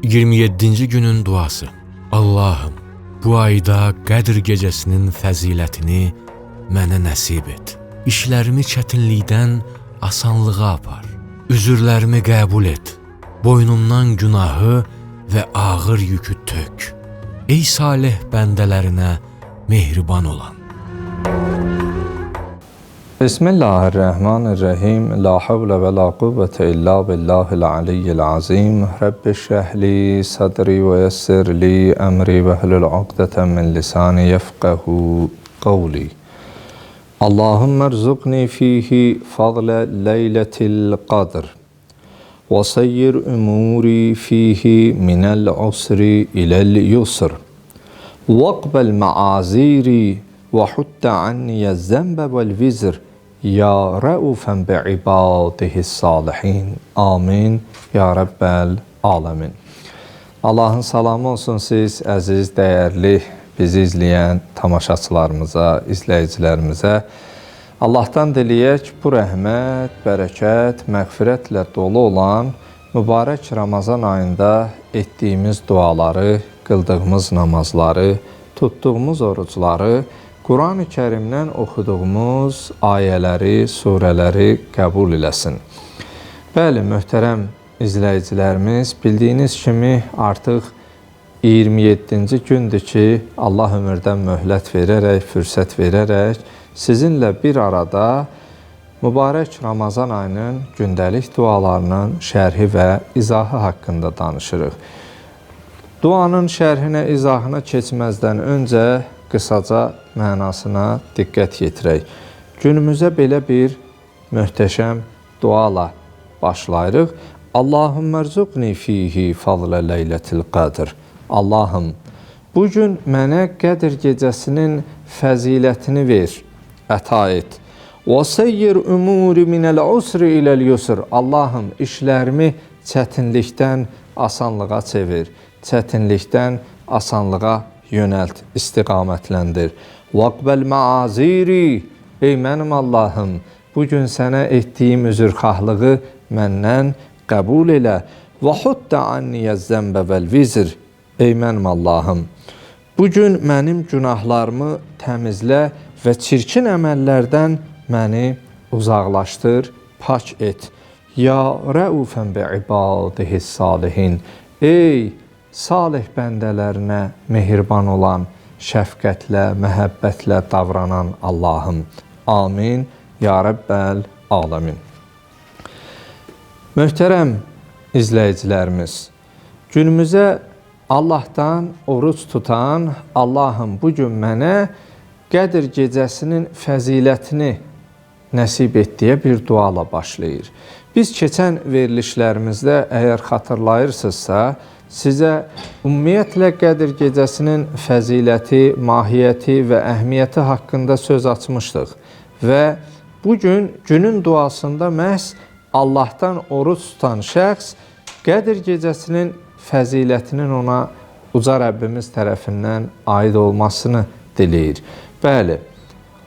27-ci günün duası. Allahım, bu ayda Qədr gecəsinin fəzilətini mənə nəsib et. İşlərimi çətinlikdən asanlığa apar. Üzürlərimi qəbul et. Boynumdan günahı və ağır yükü tök. Ey salih bəndələrinə mehriban olan. Bismillahirrahmanirrahim. La havle ve la kuvvete illa billahil aliyyil azim. Rabbi şrahli sadri ve yessir li emri ve hlul uqdeten min lisani yefqahu qavli. Allahümme rzuqni fihi fadle leyletil qadr. Ve seyyir umuri fihi minel usri ilel yusr. Vakbel maaziri ve hutta anniye zembe vel vizr. Ya raufen bi ibadihis salihin. Amin. Ya Rabbel alemin. Allahın salamı olsun siz əziz, dəyərli, bizi izləyən tamaşaçılarımıza, izləyicilərimizə. Allahdan diləyək bu rəhmət, bərəkət, məğfirətlə dolu olan mübarək Ramazan ayında etdiyimiz duaları, qıldığımız namazları, tutduğumuz orucları, Quran-ı Kərimdən oxuduğumuz ayələri, surələri qəbul eləsin. Bəli, möhtərəm izləyicilərimiz, bildiyiniz kimi artıq 27-ci gündür ki, Allah ömürdən möhlət verərək, fürsət verərək, sizinlə bir arada mübarək Ramazan ayının gündəlik dualarının şərhi və izahı haqqında danışırıq. Duanın şərhinə, izahına keçməzdən öncə qısaca mənasına diqqət yetirək. Günümüzə belə bir möhtəşəm duala başlayırıq. Allahümme rzuqni fihi fadlə leylətil qadr. Allahım, bugün mənə Qədr gecəsinin fəzilətini ver, əta et. Və seyyir umuri minəl usri iləl yusr. Allahım, işlərimi çətinlikdən asanlığa çevir, çətinlikdən asanlığa yönəlt, istiqamətləndir. Vaqbəl maaziri. Ey mənim Allahım, bugün sənə etdiyim üzrxahlığı məndən qəbul elə. Və hutta anniyə zəmbə vəl vizr. Ey mənim Allahım, bugün mənim günahlarımı təmizlə və çirkin əməllərdən məni uzaqlaşdır, pak et. Ya rəufən bi ibadihis salihin. Ey salih bəndələrinə mehriban olan, şəfqətlə, məhəbbətlə davranan Allahım. Amin. Ya Rəbbəl alemin. Möhtərəm izləyicilərimiz, günümüzə Allahdan oruc tutan, Allahım bugün mənə Qədr gecəsinin fəzilətini nəsib et deyə bir duala başlayır. Biz keçən verilişlərimizdə əgər xatırlayırsınızsa, sizə ümumiyyətlə Qədr gecəsinin fəziləti, mahiyyəti və əhmiyyəti haqqında söz açmışdıq. Və bugün günün duasında məhz Allahdan oruc tutan şəxs Qədr gecəsinin fəzilətinin ona uca Rəbbimiz tərəfindən aid olmasını diləyir. Bəli,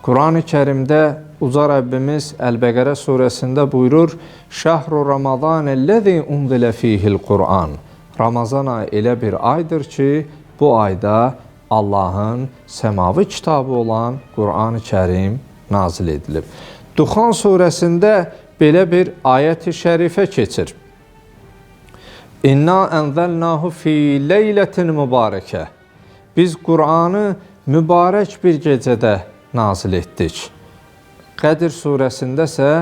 Quran-ı Kərimdə uca Rəbbimiz Əl-Bəqərə surəsində buyurur: "Şəhru Ramazanəl-ləzi unzilə fihil Quran." Ramazan ayı elə bir aydır ki, bu ayda Allahın səmavi kitabı olan Quran-ı Kərim nazil edilib. Duxan surəsində belə bir ayət-i şərifə keçir. İnna ənzəlnahu fi leylətin mübarəkə. Biz Qur'anı mübarək bir gecədə nazil etdik. Qədr surəsində isə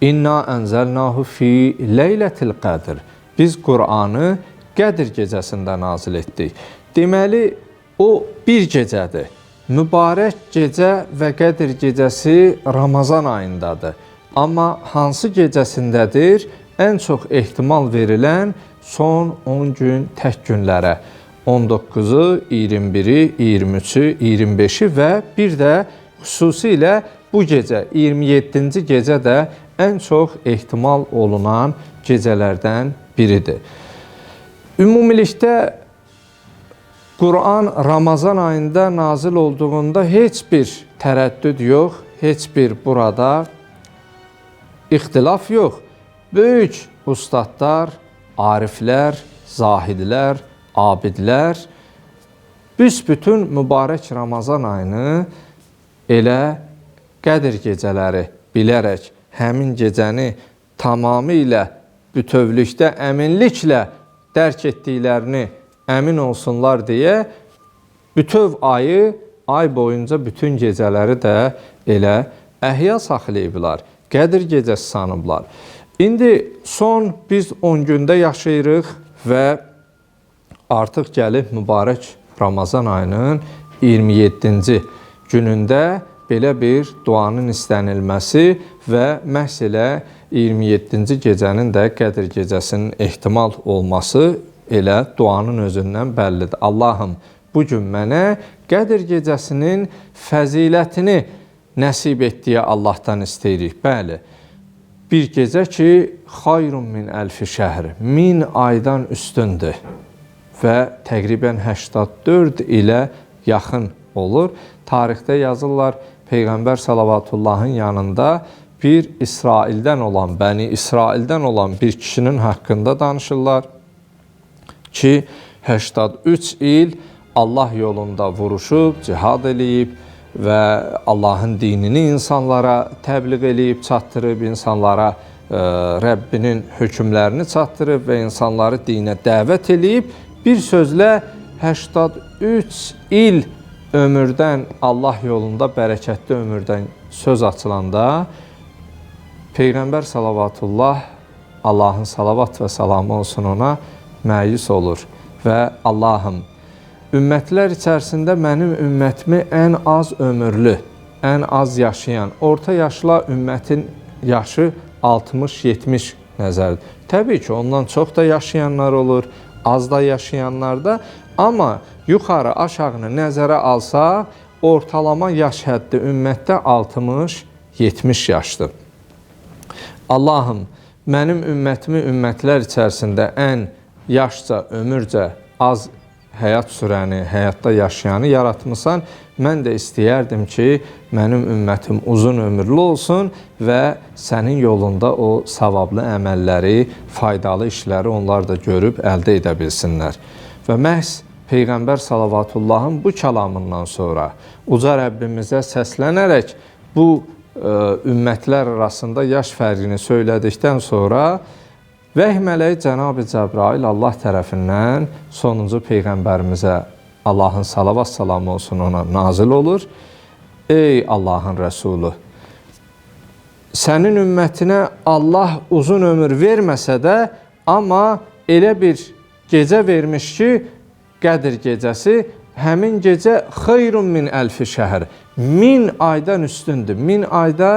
İnna ənzəlnahu fi leylətil qadr. Biz Qur'anı Qədr gecəsində nazil etdik. Deməli, o bir gecədir. Mübarək gecə və Qədr gecəsi Ramazan ayındadır. Amma hansı gecəsindədir? Ən çox ehtimal verilən son 10 gün tək günlərə. 19-u, 21-i, 23-ü, 25-i və bir də xüsusilə bu gecə, 27-ci gecə də ən çox ehtimal olunan gecələrdən biridir. Ümumilikdə Quran Ramazan ayında nazil olduğunda heç bir tərəddüd yox, heç bir burada ixtilaf yox. Böyük ustadlar, ariflər, zahidlər, abidlər büsbütün mübarək Ramazan ayını elə Qədir gecələri bilərək həmin gecəni tamamilə bütövlükdə, əminliklə dərk etdiklərini əmin olsunlar deyə bütöv ayı, ay boyunca bütün gecələri də elə əhya saxlayıblar, Qədir gecəsi sanıblar. İndi son biz 10 gündə yaşayırıq və artıq gəlib mübarək Ramazan ayının 27-ci günündə belə bir duanın istənilməsi və məhz elə 27-ci gecənin də Qədir gecəsinin ehtimal olması elə duanın özündən bəllidir. Allahım, bu gün mənə Qədir gecəsinin fəzilətini nəsib etdiyə Allahdan istəyirik. Bəli, bir gecə ki, xayrun min əlfi şəhr, 1000 aydan üstündür və təqribən 84 ilə yaxın olur. Tarixdə yazırlar, Peyğəmbər Salavatullahın yanında bir İsraildən olan, Bəni İsraildən olan bir kişinin haqqında danışırlar ki, 83 il Allah yolunda vuruşub, cihad eləyib və Allahın dinini insanlara təbliğ eləyib, çatdırıb, insanlara Rəbbinin hökmlərini çatdırıb və insanları dinə dəvət eləyib. Bir sözlə 83 il ömürdən, Allah yolunda bərəkətli ömürdən söz açılanda Peyğəmbər Salavatullah, Allahın salavat və salamı olsun ona, məyus olur və Allahım, ümmətlər içərisində mənim ümmətimi ən az ömürlü, ən az yaşayan, orta yaşlı ümmətin yaşı 60-70 nəzərdir. Təbii ki, ondan çox da yaşayanlar olur, az da yaşayanlar da, amma yuxarı aşağını nəzərə alsaq, ortalama yaş həddi ümmətdə 60-70 yaşdır. Allahım, mənim ümmətimi ümmətlər içərisində ən yaşca, ömürcə, az həyat sürəni, həyatda yaşayanı yaratmısan, mən də istəyərdim ki, mənim ümmətim uzun ömürlü olsun və sənin yolunda o savablı əməlləri, faydalı işləri onlar da görüb əldə edə bilsinlər. Və məhz Peyğəmbər Salavatullahın bu kəlamından sonra uca Rəbbimizə səslənərək bu ümmətlər arasında yaş fərqini söylədikdən sonra Vəhy mələyi Cənab-ı Cəbrail Allah tərəfindən sonuncu Peyğəmbərimizə Allahın salavat salamı olsun ona nazil olur. Ey Allahın Rəsulü, sənin ümmətinə Allah uzun ömür verməsə də, amma elə bir gecə vermiş ki, Qədir gecəsi, həmin gecə xeyrun min əlfi şəhr, 1000 aydan üstündür. 1000 ayda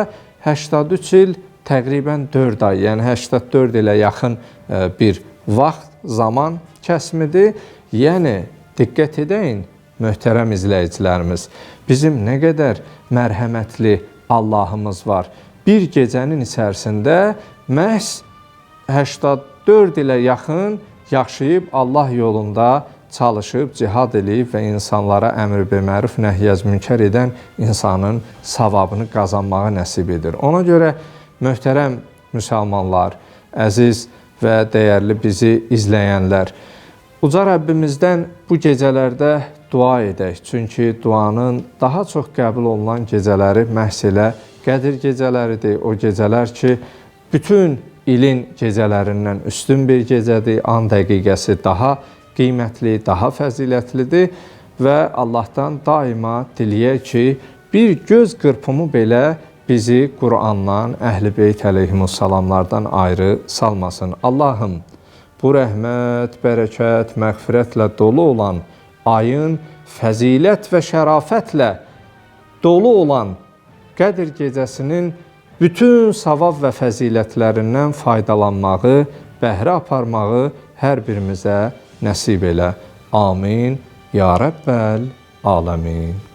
83 il, təqribən 4 ay, yəni 84 ilə yaxın bir vaxt, zaman kəsmidir. Yəni, diqqət edəyin, möhtərəm izləyicilərimiz, bizim nə qədər mərhəmətli Allahımız var. Bir gecənin içərisində məhz 84 ilə yaxın yaşayıb Allah yolunda çalışıb, cihad eləyib və insanlara əmr biməruf, nəhyəz münkər edən insanın savabını qazanmağı nəsib edir. Ona görə möhtərəm müsəlmanlar, əziz və dəyərli bizi izləyənlər, uca Rəbbimizdən bu gecələrdə dua edək. Çünki duanın daha çox qəbul olunan gecələri məhz elə Qədir gecələridir. O gecələr ki, bütün ilin gecələrindən üstün bir gecədir, an dəqiqəsi daha qiymətli, daha fəzilətlidir və Allahdan daima diləyək ki, bir göz qırpımı belə bizi Qur'andan, Əhl-i Beyt əleyhimussalamlardan ayrı salmasın. Allahım, bu rəhmət, bərəkət, məğfirətlə dolu olan ayın fəzilət və şərafətlə dolu olan Qədir gecəsinin bütün savab və fəzilətlərindən faydalanmağı, bəhrə aparmağı hər birimizə nəsib elə. Amin. Ya Rəbbəl aləmin.